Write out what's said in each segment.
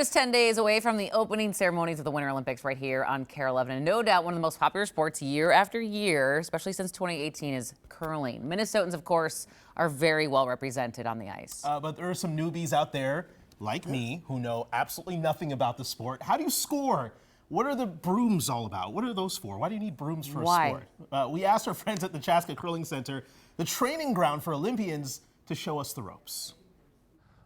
just 10 days away from the opening ceremonies of the Winter Olympics right here on KARE 11. And no doubt one of the most popular sports year after year, especially since 2018, is curling. Minnesotans, of course, are very well represented on the ice. But there are some newbies out there, like me, who know absolutely nothing about the sport. How do you score? What are the brooms all about? What are those for? Why do you need brooms for a sport? We asked our friends at the Chaska Curling Center, the training ground for Olympians, to show us the ropes.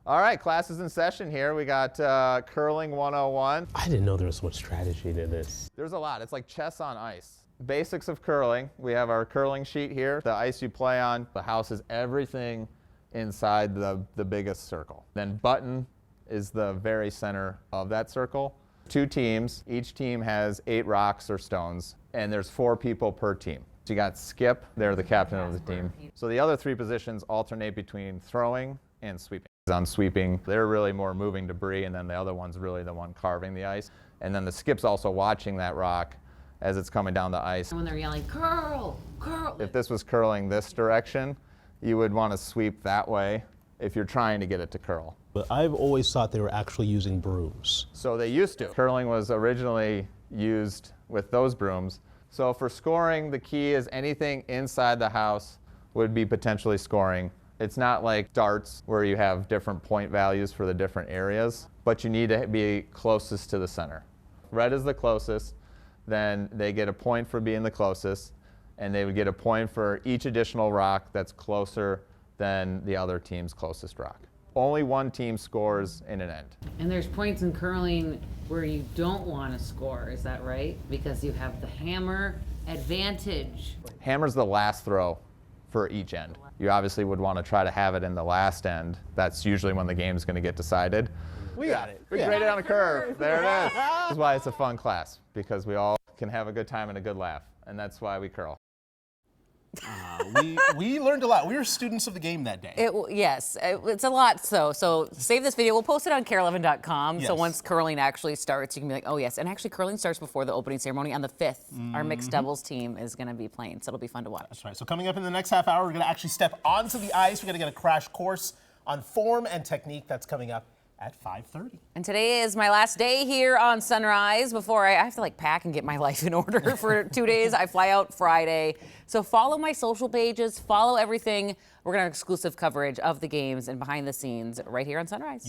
All right, class is in session here. We got Curling 101. I didn't know there was so much strategy to this. There's a lot. It's like chess on ice. Basics of curling. We have our curling sheet here. The ice you play on. The house is everything inside the biggest circle. Then button is the very center of that circle. 2 teams. Each team has 8 rocks or stones, and there's 4 people per team. So you got skip. They're the captain of the team. So the other 3 positions alternate between throwing and sweeping. On sweeping, they're really more moving debris, and then the other one's really the one carving the ice. And then the skip's also watching that rock as it's coming down the ice. When they're yelling, curl, curl. If this was curling this direction, you would want to sweep that way if you're trying to get it to curl. But I've always thought they were actually using brooms. So they used to. Curling was originally used with those brooms. So for scoring, the key is anything inside the house would be potentially scoring. It's not like darts where you have different point values for the different areas, but you need to be closest to the center. Red is the closest, then they get a point for being the closest, and they would get a point for each additional rock that's closer than the other team's closest rock. Only one team scores in an end. And there's points in curling where you don't want to score, is that right? Because you have the hammer advantage. Hammer's the last throw for each end. You obviously would want to try to have it in the last end. That's usually when the game's going to get decided. We got it. We graded on a curve. There it is. This is why it's a fun class, because we all can have a good time and a good laugh, and that's why we curl. We learned a lot. We were students of the game that day. It's a lot. So save this video. We'll post it on KARE11.com. Yes. So once curling actually starts, you can be like, oh yes. And actually, curling starts before the opening ceremony on the 5th. Our mixed doubles team is going to be playing, so it'll be fun to watch. That's right. So coming up in the next half hour, we're going to actually step onto the ice. We're going to get a crash course on form and technique. That's coming up at 5:30. And today is my last day here on Sunrise before I have to like pack and get my life in order for 2 days. I fly out Friday. So follow my social pages, follow everything. We're going to have exclusive coverage of the games and behind the scenes right here on Sunrise.